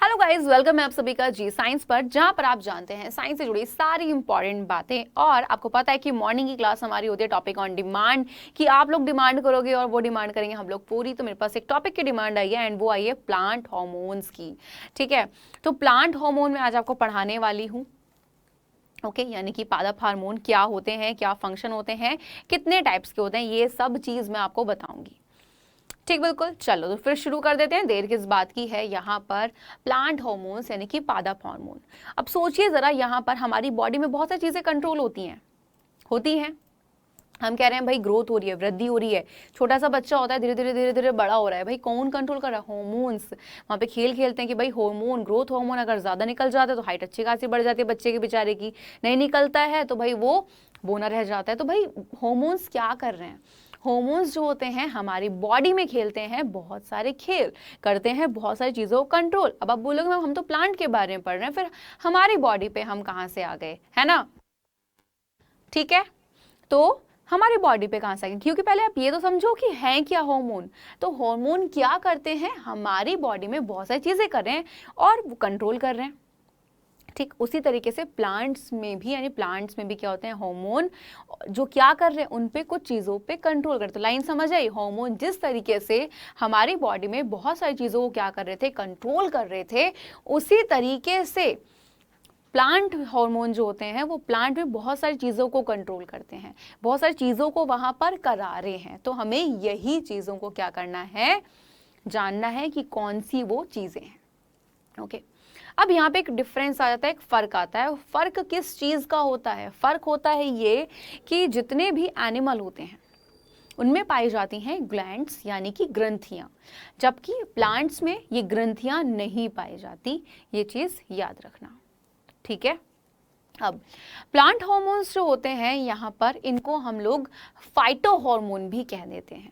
Hello guys, welcome है आप सभी का जी साइंस पर, जहां पर आप जानते हैं साइंस से जुड़ी सारी इंपॉर्टेंट बातें। और आपको पता है कि मॉर्निंग की क्लास हमारी होती है टॉपिक ऑन डिमांड, कि आप लोग डिमांड करोगे और वो डिमांड करेंगे हम लोग पूरी। तो मेरे पास एक टॉपिक की डिमांड आई है एंड वो आई है प्लांट हॉर्मोन्स की। ठीक है, तो प्लांट हॉर्मोन में आज आपको पढ़ाने वाली हूँ। ओके यानी कि पादप हार्मोन क्या होते हैं, क्या फंक्शन होते हैं, कितने टाइप्स के होते हैं, ये सब चीज मैं आपको बताऊंगी। ठीक, बिल्कुल। चलो तो फिर शुरू कर देते हैं, देर किस बात की है। यहाँ पर प्लांट हॉर्मोन्स यानी कि पादप हार्मोन। अब सोचिए जरा, यहाँ पर हमारी बॉडी में बहुत सारी चीजें कंट्रोल होती हैं। हम कह रहे हैं भाई ग्रोथ हो रही है, वृद्धि हो रही है, छोटा सा बच्चा होता है, धीरे धीरे बड़ा हो रहा है। भाई कौन कंट्रोल कर रहा है? हॉर्मोन्स। वहाँ पे खेल खेलते हैं कि भाई हार्मोन, ग्रोथ हार्मोन अगर ज्यादा निकल जाता है तो हाइट अच्छी खासी बढ़ जाती है बच्चे के बेचारे की। नहीं निकलता है तो भाई वो बोना रह जाता है। तो भाई हॉर्मोन्स क्या कर रहे हैं? हॉर्मोन्स जो होते हैं हमारी बॉडी में खेलते हैं बहुत सारे खेल, करते हैं बहुत सारी चीज़ों को कंट्रोल। अब आप बोलोगे मैम हम तो प्लांट के बारे में पढ़ रहे हैं, फिर हमारी बॉडी पे हम कहाँ से आ गए, है ना? ठीक है, तो हमारी बॉडी पे कहाँ से आ गए? क्योंकि पहले आप ये तो समझो कि है क्या हार्मोन। तो हार्मोन क्या करते हैं? हमारी बॉडी में बहुत सारी चीज़ें कर रहे हैं और वो कंट्रोल कर रहे हैं। ठीक उसी तरीके से प्लांट्स में भी, यानी प्लांट्स में भी क्या होते हैं? हार्मोन जो क्या कर रहे हैं, उन पे कुछ चीज़ों पे कंट्रोल करते। तो लाइन समझ आई? हार्मोन जिस तरीके से हमारी बॉडी में बहुत सारी चीज़ों को क्या कर रहे थे? कंट्रोल कर रहे थे, उसी तरीके से प्लांट हार्मोन जो होते हैं वो प्लांट में बहुत सारी चीज़ों को कंट्रोल करते हैं, बहुत सारी चीज़ों को वहाँ पर करा रहे हैं। तो हमें यही चीज़ों को क्या करना है? जानना है कि कौन सी वो चीज़ें हैं। ओके, अब यहाँ पे एक डिफरेंस आ जाता है, एक फर्क आता है। फर्क किस चीज का होता है? फर्क होता है ये कि जितने भी एनिमल होते हैं उनमें पाई जाती हैं ग्लैंड्स यानी कि ग्रंथियां, जबकि प्लांट्स में ये ग्रंथियां नहीं पाई जाती। ये चीज याद रखना, ठीक है। अब प्लांट हार्मोन्स जो होते हैं यहाँ पर, इनको हम लोग फाइटो हार्मोन भी कह देते हैं।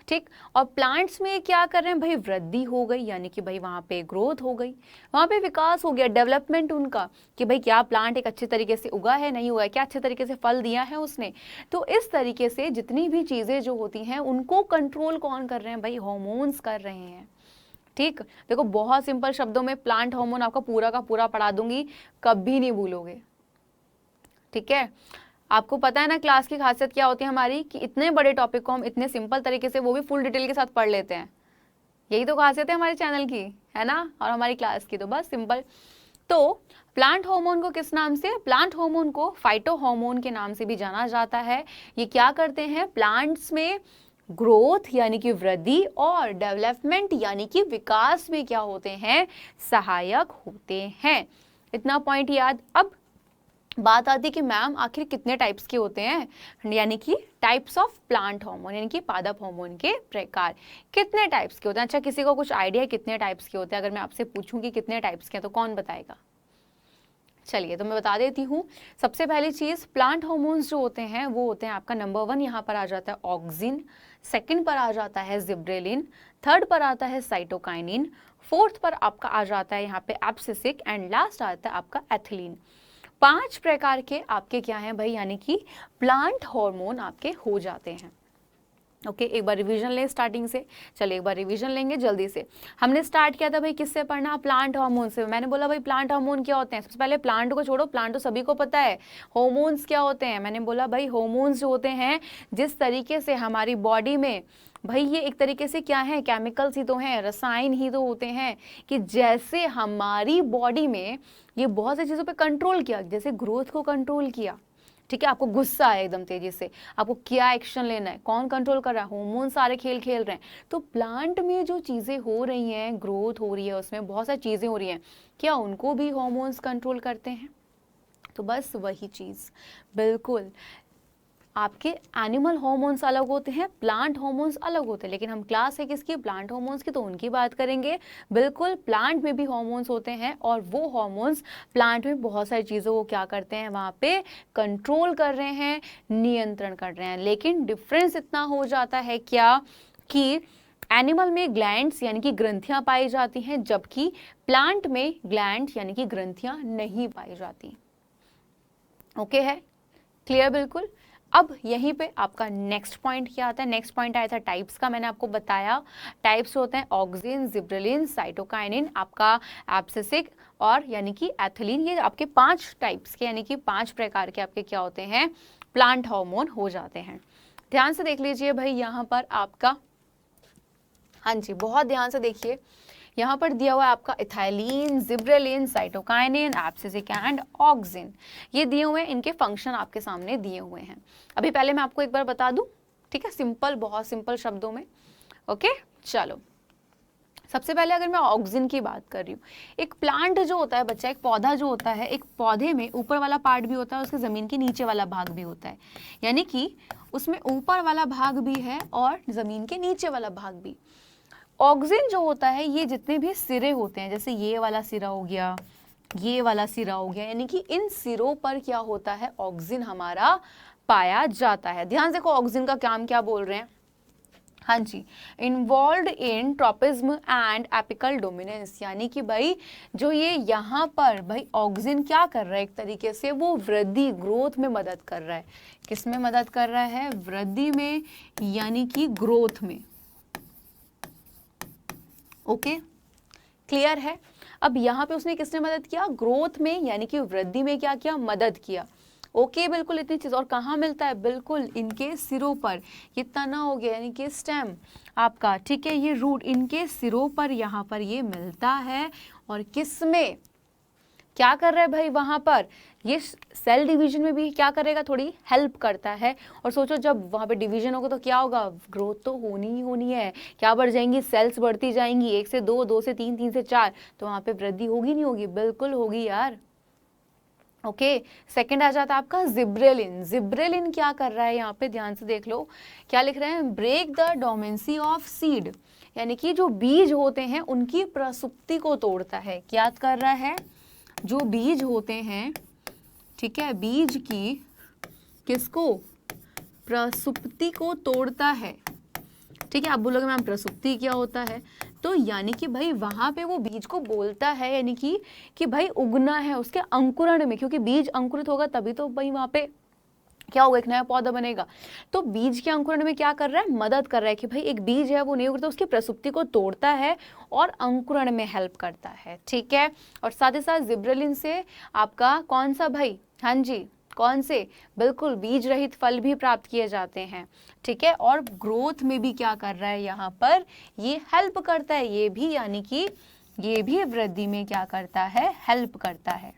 ठीक, और प्लांट्स में क्या कर रहे हैं भाई? वृद्धि हो गई, यानी कि भाई वहां पे ग्रोथ हो गई, वहां पे विकास हो गया, डेवलपमेंट उनका, कि भाई क्या प्लांट एक अच्छे तरीके से उगा है, नहीं हुआ है, क्या अच्छे तरीके से फल दिया है उसने। तो इस तरीके से जितनी भी चीजें जो होती हैं उनको कंट्रोल कौन कर रहे हैं भाई? हार्मोन्स कर रहे हैं। ठीक, देखो बहुत सिंपल शब्दों में प्लांट हार्मोन आपका पूरा का पूरा पढ़ा दूंगी, कभी नहीं भूलोगे। ठीक है, आपको पता है ना क्लास की खासियत क्या होती है हमारी, कि इतने बड़े टॉपिक को हम इतने सिंपल तरीके से, वो भी फुल डिटेल के साथ पढ़ लेते हैं। यही तो खासियत है हमारे चैनल की, है ना, और हमारी क्लास की। तो बस सिंपल। तो प्लांट हार्मोन को किस नाम से? प्लांट हार्मोन को फाइटो हार्मोन के नाम से भी जाना जाता है। ये क्या करते हैं? प्लांट्स में ग्रोथ यानी कि वृद्धि और डेवलपमेंट यानी कि विकास में क्या होते हैं? सहायक होते हैं। इतना पॉइंट याद। अब बात आती है कि मैम आखिर कितने टाइप्स के होते हैं, यानी कि टाइप्स ऑफ प्लांट हार्मोन, यानी कि पादप हार्मोन के प्रकार कितने टाइप्स के होते हैं। अच्छा, किसी को कुछ आइडिया है कितने टाइप्स के होते हैं? अगर मैं आपसे पूछूं कि कितने टाइप्स के हैं तो कौन बताएगा? चलिए तो मैं बता देती हूँ। सबसे पहली चीज, प्लांट हार्मोन्स जो होते हैं वो होते हैं आपका नंबर 1 यहाँ पर आ जाता है ऑक्सिन, सेकंड पर आ जाता है जिब्रेलिन, थर्ड पर आता है साइटोकाइनिन, फोर्थ पर आपका आ जाता है यहाँ पे एब्सिसिक, एंड लास्ट आता है आपका एथिलीन। 5 प्रकार के आपके क्या हैं भाई? यानी कि प्लांट हार्मोन आपके हो जाते हैं। ओके, एक बार रिवीजन लें स्टार्टिंग से। चलिए एक बार रिवीजन लेंगे जल्दी से। हमने स्टार्ट किया था भाई किससे पढ़ना? प्लांट हार्मोन से। मैंने बोला भाई प्लांट हार्मोन क्या होते हैं? सबसे पहले प्लांट को छोड़ो, प्लांट तो सभी को पता है। हार्मोन्स क्या होते हैं? मैंने बोला भाई हार्मोन्स जो होते हैं, जिस तरीके से हमारी बॉडी में, भाई ये एक तरीके से क्या है? केमिकल्स ही तो हैं, रसायन ही तो होते हैं, कि जैसे हमारी बॉडी में ये बहुत सी चीज़ों पे कंट्रोल किया, जैसे ग्रोथ को कंट्रोल किया। ठीक है, आपको गुस्सा है एकदम तेजी से, आपको क्या एक्शन लेना है, कौन कंट्रोल कर रहा है? हार्मोन सारे खेल खेल रहे हैं। तो प्लांट में जो चीज़ें हो रही हैं, ग्रोथ हो रही है, उसमें बहुत सारी चीज़ें हो रही हैं, क्या उनको भी हार्मोन्स कंट्रोल करते हैं? तो बस वही चीज़, बिल्कुल। आपके एनिमल हार्मोन्स अलग होते हैं, प्लांट हार्मोन्स अलग होते हैं, लेकिन हम क्लास है किसकी? प्लांट हार्मोन्स की, तो उनकी बात करेंगे। बिल्कुल, प्लांट में भी हार्मोन्स होते हैं और वो हार्मोन्स प्लांट में बहुत सारी चीज़ों को क्या करते हैं? वहाँ पे कंट्रोल कर रहे हैं, नियंत्रण कर रहे हैं। लेकिन डिफरेंस इतना हो जाता है क्या, कि एनिमल में ग्लैंड्स यानी कि ग्रंथियां पाई जाती हैं, जबकि प्लांट में ग्लैंड यानी कि ग्रंथियां नहीं पाई जाती। ओके है, क्लियर? बिल्कुल। अब यहीं पे आपका नेक्स्ट पॉइंट क्या आता है, नेक्स्ट पॉइंट आया था टाइप्स का, मैंने आपको बताया टाइप्स होते हैं ऑक्सिन, जिब्रेलिन, साइटोकाइनिन, आपका एब्सिसिक और यानी कि एथिलीन। ये आपके 5 टाइप्स के यानी कि 5 प्रकार के आपके क्या होते हैं, प्लांट हार्मोन हो जाते हैं। ध्यान से देख लीजिए भाई यहाँ पर आपका, हाँ जी बहुत ध्यान से देखिए, यहाँ पर दिया हुआ है आपका ethylene, gibberellin, cytokinin, abscisic and auxin, ये दिए हुए हैं, इनके फंक्शन आपके सामने दिए हुए हैं। अभी पहले मैं आपको एक बार बता दूं, ठीक है, सिंपल, बहुत सिंपल शब्दों में। ओके चलो, सबसे पहले अगर मैं ऑक्सिन की बात कर रही हूँ, एक प्लांट जो होता है बच्चा, एक पौधा जो होता है, एक पौधे में ऊपर वाला पार्ट भी होता है, उसके जमीन के नीचे वाला भाग भी होता है, यानी कि उसमें ऊपर वाला भाग भी है और जमीन के नीचे वाला भाग भी। ऑक्सिन जो होता है, ये जितने भी सिरे होते हैं, जैसे ये वाला सिरा हो गया, ये वाला सिरा हो गया, यानी कि इन सिरों पर क्या होता है, ऑक्सिन हमारा पाया जाता है। ध्यान से देखो ऑक्सिन का काम क्या बोल रहे हैं, हाँ जी, involve in tropism and apical dominance, यानी कि भाई जो ये यहाँ पर भाई ऑक्सिन क्या कर रहा है, एक तरीके से वो वृद्धि, ग्रोथ में मदद कर रहा है। किस में मदद कर रहा है, वृद्धि में, यानी कि ग्रोथ में। ओके क्लियर है। अब यहाँ पे उसने किसने मदद किया, ग्रोथ में, यानी कि वृद्धि में क्या किया, मदद किया। ओके बिल्कुल इतनी चीज। और कहाँ मिलता है, बिल्कुल इनके सिरों पर, ये तना हो गया यानी कि स्टेम आपका, ठीक है, ये रूट इनके सिरों पर यहाँ पर ये मिलता है। और किस में क्या कर रहा है भाई, वहां पर ये सेल डिवीजन में भी क्या करेगा, थोड़ी हेल्प करता है। और सोचो जब वहां पे डिवीजन होगा तो क्या होगा, ग्रोथ तो होनी ही होनी है, क्या बढ़ जाएंगी, सेल्स बढ़ती जाएंगी, 1 से 2, 2 से 3, 3 से 4, तो वहां पे वृद्धि होगी नहीं होगी, बिल्कुल होगी यार। ओके सेकंड आ जाता है आपका जिब्रेलिन। जिब्रेलिन क्या कर रहा है, यहाँ पे ध्यान से देख लो क्या लिख रहे हैं, break the dormancy of seed, यानी कि जो बीज होते हैं उनकी प्रसुप्ति को तोड़ता है। क्या कर रहा है, जो बीज होते हैं, ठीक है, बीज की किसको, प्रसुप्ति को तोड़ता है। ठीक है, आप बोलोगे मैम प्रसुप्ति क्या होता है, तो यानी कि भाई वहां पे वो बीज को बोलता है, यानी कि भाई उगना है उसके अंकुरण में, क्योंकि बीज अंकुरित होगा तभी तो भाई वहां पे क्या होगा, एक नया पौधा बनेगा। तो बीज के अंकुरण में क्या कर रहा है, मदद कर रहा है कि भाई एक बीज है वो नहीं उगता, उसकी प्रसुप्ति को तोड़ता है और अंकुरण में हेल्प करता है। ठीक है, और साथ ही साथ जिब्रेलिन से आपका कौन सा भाई, हाँ जी कौन से, बिल्कुल बीज रहित फल भी प्राप्त किए जाते हैं। ठीक है, और ग्रोथ में भी क्या कर रहा है, यहाँ पर ये हेल्प करता है, ये भी यानी कि ये भी वृद्धि में क्या करता है, हेल्प करता है।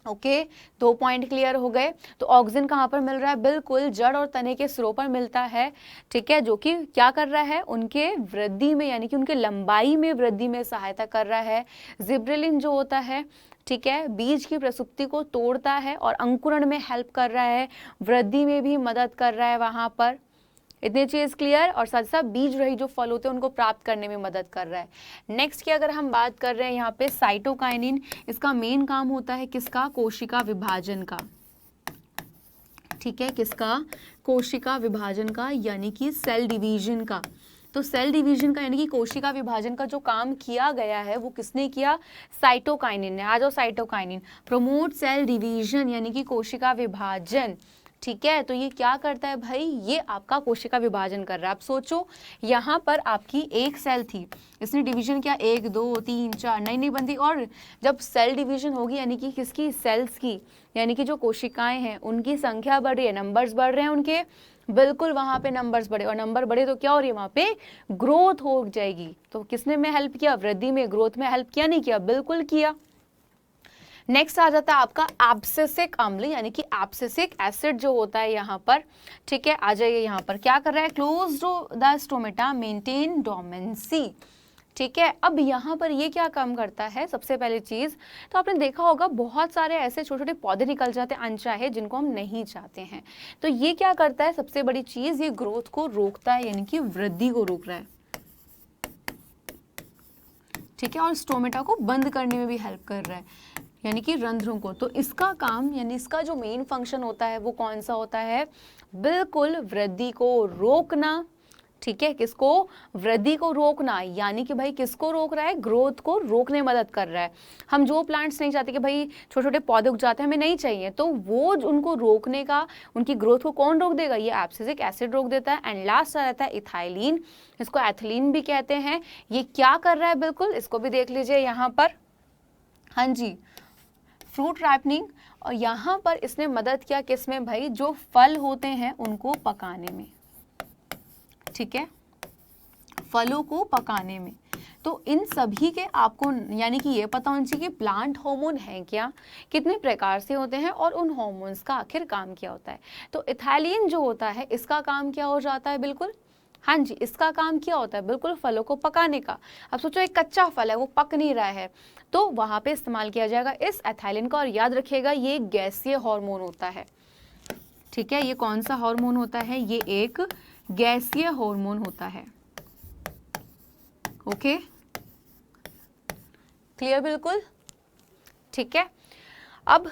ओके 2 पॉइंट क्लियर हो गए। तो ऑक्सिन कहाँ पर मिल रहा है, बिल्कुल जड़ और तने के सिरों पर मिलता है। ठीक है, जो कि क्या कर रहा है, उनके वृद्धि में यानी कि उनके लंबाई में वृद्धि में सहायता कर रहा है। जिब्रेलिन जो होता है, ठीक है, बीज की प्रसुप्ति को तोड़ता है और अंकुरण में हेल्प कर रहा है, वृद्धि में भी मदद कर रहा है वहां पर। इतनी चीज क्लियर, और साथ साथ बीज रहित जो फल होते हैं उनको प्राप्त करने में मदद कर रहा है। नेक्स्ट की अगर हम बात कर रहे हैं यहाँ पे साइटोकाइनिन, इसका मेन काम होता है किसका, कोशिका विभाजन का। ठीक है, किसका, कोशिका विभाजन का, यानी कि सेल डिवीजन का। तो सेल डिवीजन का यानी कि कोशिका विभाजन का जो काम किया गया है वो किसने किया, साइटोकाइनिन ने। आ जाओ साइटोकाइनिन, प्रमोट सेल डिवीजन यानी कि कोशिका विभाजन। ठीक है, तो ये क्या करता है भाई, ये आपका कोशिका विभाजन कर रहा है। आप सोचो यहाँ पर आपकी एक सेल थी, इसने डिवीजन किया 1 2 3 4, नहीं बनती। और जब सेल डिवीजन होगी यानी कि किसकी, सेल्स की, यानी कि जो कोशिकाएं हैं उनकी संख्या बढ़ रही है, नंबर्स बढ़ रहे हैं उनके, बिल्कुल वहां पे नंबर्स बढ़े, और नंबर बढ़े तो क्या हो रही है, वहां पे ग्रोथ हो जाएगी। तो किसने में हेल्प किया, वृद्धि में, ग्रोथ में हेल्प किया नहीं किया, बिल्कुल किया। नेक्स्ट आ जाता है आपका एब्सिसिक अम्ल, यानी कि एब्सिसिक एसिड जो होता है यहाँ पर। ठीक है, आ जाइए यहाँ पर क्या कर रहा है, close the stomata maintain dormancy. ठीक है, अब यहाँ पर ये क्या काम करता है, सबसे पहली चीज तो आपने देखा होगा बहुत सारे ऐसे छोटे छोटे पौधे निकल जाते हैं अनचाहे, जिनको हम नहीं चाहते हैं। तो ये क्या करता है, सबसे बड़ी चीज ये ग्रोथ को रोकता है, यानी कि वृद्धि को रोक रहा है। ठीक है, और स्टोमेटा को बंद करने में भी हेल्प कर रहा है, यानी कि रंध्रों को। तो इसका काम यानी इसका जो मेन फंक्शन होता है वो कौन सा होता है, बिल्कुल वृद्धि को रोकना। ठीक है, किसको? वृद्धि को रोकना, यानी कि भाई किसको रोक रहा है? ग्रोथ को रोकने में मदद कर रहा है। हम जो प्लांट्स नहीं चाहते कि भाई छोटे छोटे पौधे उग जाते हैं, हमें नहीं चाहिए, तो वो उनको रोकने का, उनकी ग्रोथ को कौन रोक देगा? ये एब्सिसिक एसिड रोक देता है। एंड लास्ट रहता है इथाइलिन, इसको एथिलीन भी कहते हैं। ये क्या कर रहा है? बिल्कुल इसको भी देख लीजिए यहाँ पर, हाँ जी, फ्रूट राइपनिंग। और यहाँ पर इसने मदद किया किसमें भाई? जो फल होते हैं उनको पकाने में, ठीक है, फलों को पकाने में। तो इन सभी के आपको यानी कि ये पता होना चाहिए कि प्लांट हार्मोन है क्या, कितने प्रकार से होते हैं और उन हार्मोन्स का आखिर काम क्या होता है। तो इथाइलिन जो होता है इसका काम क्या हो जाता है? बिल्कुल, हाँ जी, इसका काम क्या होता है? बिल्कुल फलों को पकाने का। अब सोचो एक कच्चा फल है, वो पक नहीं रहा है, तो वहां पे इस्तेमाल किया जाएगा इस एथाइलिन का। और याद रखिएगा ये गैसीय हार्मोन होता है, ठीक है। ये कौन सा हार्मोन होता है? ये एक गैसीय हार्मोन होता है। Okay, clear? बिल्कुल, ठीक है। अब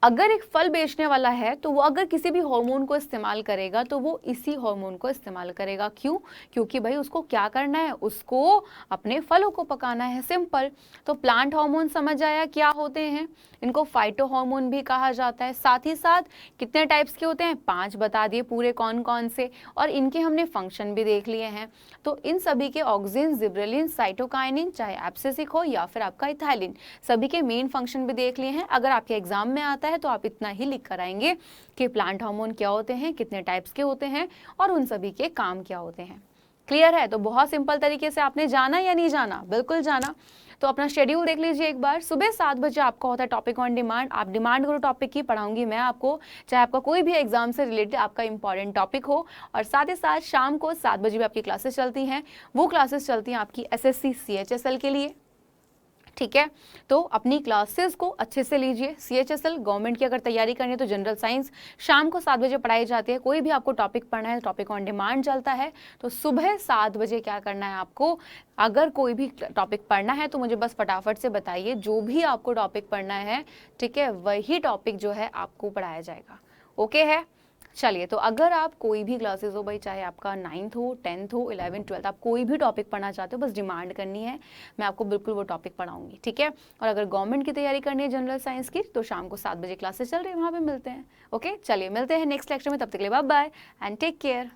अगर एक फल बेचने वाला है तो वो अगर किसी भी हार्मोन को इस्तेमाल करेगा तो वो इसी हार्मोन को इस्तेमाल करेगा। क्यों? क्योंकि भाई उसको क्या करना है? उसको अपने फलों को पकाना है, सिंपल। तो प्लांट हार्मोन समझ आया क्या होते हैं? इनको फाइटो हार्मोन भी कहा जाता है। साथ ही साथ कितने टाइप्स के होते हैं? 5 बता दिए पूरे, कौन कौन से, और इनके हमने फंक्शन भी देख लिए हैं। तो इन सभी के ऑक्सिन, जिब्रेलिन, साइटोकाइनिन, चाहे एब्सिसिक हो या फिर आपका इथाइलिन, सभी के मेन फंक्शन भी देख लिए हैं। अगर आपके एग्जाम में आता है तो आप इतना ही लिख कर आएंगे कि प्लांट हार्मोन क्या होते हैं, कितने टाइप्स के होते हैं और उन सभी के काम क्या होते हैं। क्लियर है? तो बहुत सिंपल तरीके से आपने जाना या नहीं जाना? बिल्कुल जाना। तो अपना शेड्यूल देख लीजिए एक बार। सुबह 7 बजे आपका होता है टॉपिक ऑन डिमांड। आप डिमांड करो टॉपिक की, पढ़ाऊंगी मैं आपको, चाहे आपका कोई भी एग्जाम से रिलेटेड आपका इंपॉर्टेंट टॉपिक हो। और साथ ही साथ शाम को 7 बजे भी आपकी क्लासेस चलती हैं। वो क्लासेस चलती हैं आपकी SSC CHSL के लिए, ठीक है। तो अपनी क्लासेस को अच्छे से लीजिए। CHSL गवर्नमेंट की अगर तैयारी करनी है तो जनरल साइंस शाम को 7 बजे पढ़ाई जाती है। कोई भी आपको टॉपिक पढ़ना है, टॉपिक ऑन डिमांड चलता है, तो सुबह 7 बजे क्या करना है आपको? अगर कोई भी टॉपिक पढ़ना है तो मुझे बस फटाफट से बताइए, जो भी आपको टॉपिक पढ़ना है, ठीक है, वही टॉपिक जो है आपको पढ़ाया जाएगा। ओके है? चलिए, तो अगर आप कोई भी क्लासेस हो भाई, चाहे आपका 9th हो, 10th हो, 11th 12th, आप कोई भी टॉपिक पढ़ना चाहते हो, बस डिमांड करनी है, मैं आपको बिल्कुल वो टॉपिक पढ़ाऊंगी, ठीक है। और अगर गवर्नमेंट की तैयारी करनी है जनरल साइंस की, तो शाम को 7 बजे क्लासेस चल रही है, वहाँ पे मिलते हैं। ओके, चलिए मिलते हैं नेक्स्ट लेक्चर में, तब तक के लिए bye bye and take care.